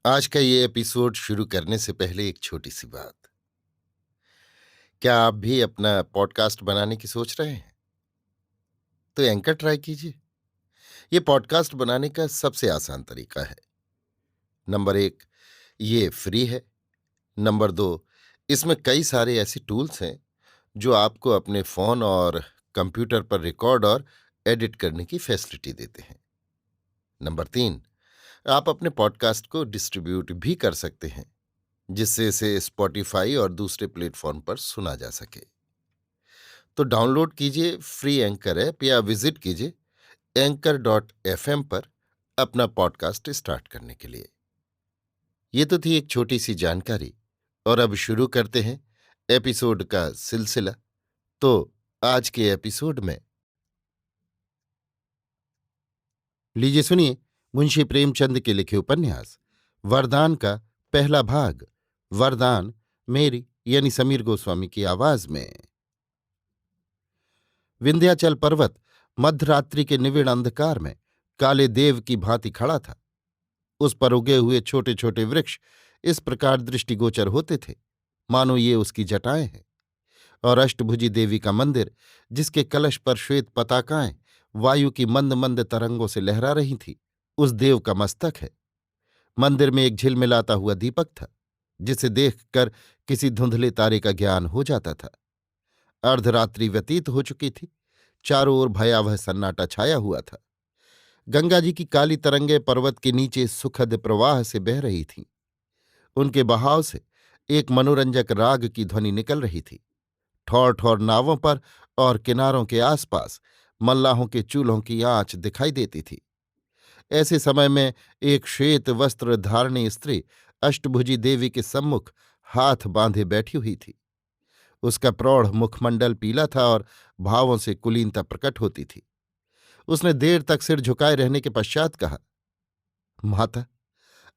आज का ये एपिसोड शुरू करने से पहले एक छोटी सी बात। क्या आप भी अपना पॉडकास्ट बनाने की सोच रहे हैं? तो एंकर ट्राई कीजिए। ये पॉडकास्ट बनाने का सबसे आसान तरीका है। नंबर 1, ये फ्री है। नंबर 2, इसमें कई सारे ऐसे टूल्स हैं जो आपको अपने फोन और कंप्यूटर पर रिकॉर्ड और एडिट करने की फैसिलिटी देते हैं। नंबर 3, आप अपने पॉडकास्ट को डिस्ट्रीब्यूट भी कर सकते हैं, जिससे इसे स्पॉटिफाई और दूसरे प्लेटफॉर्म पर सुना जा सके। तो डाउनलोड कीजिए फ्री एंकर ऐप या विजिट कीजिए anchor.fm पर अपना पॉडकास्ट स्टार्ट करने के लिए। ये तो थी एक छोटी सी जानकारी, और अब शुरू करते हैं एपिसोड का सिलसिला। तो आज के एपिसोड में लीजिए सुनिए मुंशी प्रेमचंद के लिखे उपन्यास वरदान का पहला भाग। वरदान मेरी यानी समीर गोस्वामी की आवाज में। विंध्याचल पर्वत मध्यरात्रि के निविड़ अंधकार में काले देव की भांति खड़ा था। उस पर उगे हुए छोटे छोटे वृक्ष इस प्रकार दृष्टिगोचर होते थे मानो ये उसकी जटाएं हैं, और अष्टभुजी देवी का मंदिर, जिसके कलश पर श्वेत पताकाएं वायु की मंद मंद तरंगों से लहरा रही थी, उस देव का मस्तक है। मंदिर में एक झिलमिलाता हुआ दीपक था, जिसे देखकर किसी धुंधले तारे का ज्ञान हो जाता था। अर्धरात्रि व्यतीत हो चुकी थी। चारों ओर भयावह सन्नाटा छाया हुआ था। गंगा जी की काली तरंगें पर्वत के नीचे सुखद प्रवाह से बह रही थीं। उनके बहाव से एक मनोरंजक राग की ध्वनि निकल रही थी। ठौर ठौर नावों पर और किनारों के आसपास मल्लाहों के चूल्हों की आंच दिखाई देती थी। ऐसे समय में एक श्वेत वस्त्र धारणी स्त्री अष्टभुजी देवी के सम्मुख हाथ बांधे बैठी हुई थी। उसका प्रौढ़ मुखमंडल पीला था और भावों से कुलीनता प्रकट होती थी। उसने देर तक सिर झुकाए रहने के पश्चात कहा, माता,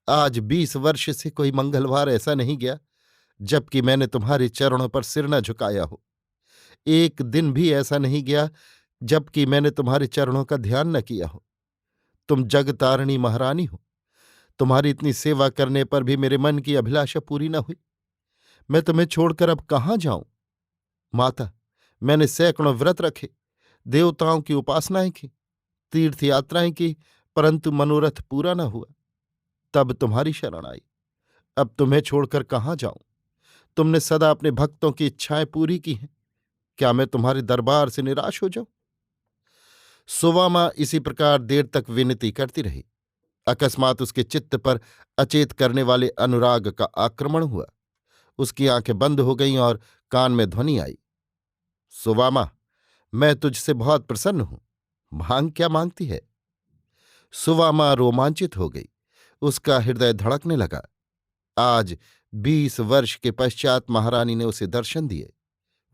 आज 20 वर्ष से कोई मंगलवार ऐसा नहीं गया जबकि मैंने तुम्हारे चरणों पर सिर न झुकाया हो। एक दिन भी ऐसा नहीं गया जबकि मैंने तुम्हारे चरणों का ध्यान न किया हो। तुम जगतारिणी महारानी हो। तुम्हारी इतनी सेवा करने पर भी मेरे मन की अभिलाषा पूरी न हुई। मैं तुम्हें छोड़कर अब कहाँ जाऊं? माता, मैंने सैकड़ों व्रत रखे, देवताओं की उपासनाएं की, तीर्थ यात्राएं की, परंतु मनोरथ पूरा न हुआ। तब तुम्हारी शरण आई। अब तुम्हें छोड़कर कहाँ जाऊं? तुमने सदा अपने भक्तों की इच्छाएं पूरी की हैं। क्या मैं तुम्हारे दरबार से निराश हो जाऊं? सुवामा इसी प्रकार देर तक विनती करती रही। अकस्मात उसके चित्त पर अचेत करने वाले अनुराग का आक्रमण हुआ। उसकी आंखें बंद हो गईं और कान में ध्वनि आई, सुवामा, मैं तुझसे बहुत प्रसन्न हूं। मांग क्या मांगती है? सुवामा रोमांचित हो गई। उसका हृदय धड़कने लगा। आज 20 वर्ष के पश्चात महारानी ने उसे दर्शन दिए।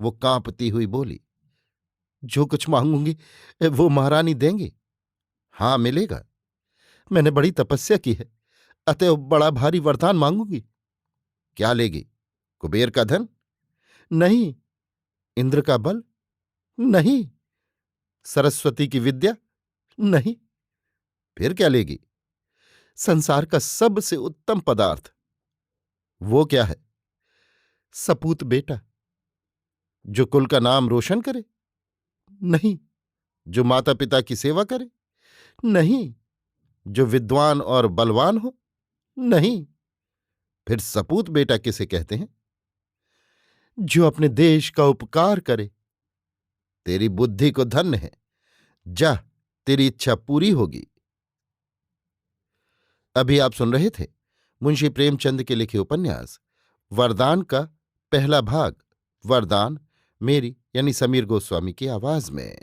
वो कांपती हुई बोली, जो कुछ मांगूंगी वो महारानी देंगी। हाँ, मिलेगा। मैंने बड़ी तपस्या की है, अतएव बड़ा भारी वरदान मांगूंगी। क्या लेगी? कुबेर का धन? नहीं। इंद्र का बल? नहीं। सरस्वती की विद्या? नहीं। फिर क्या लेगी? संसार का सबसे उत्तम पदार्थ। वो क्या है? सपूत बेटा, जो कुल का नाम रोशन करे? नहीं। जो माता पिता की सेवा करे? नहीं। जो विद्वान और बलवान हो? नहीं। फिर सपूत बेटा किसे कहते हैं? जो अपने देश का उपकार करे। तेरी बुद्धि को धन्य है। जा, तेरी इच्छा पूरी होगी। अभी आप सुन रहे थे मुंशी प्रेमचंद के लिखे उपन्यास वरदान का पहला भाग। वरदान मेरी यानी समीर गोस्वामी की आवाज में।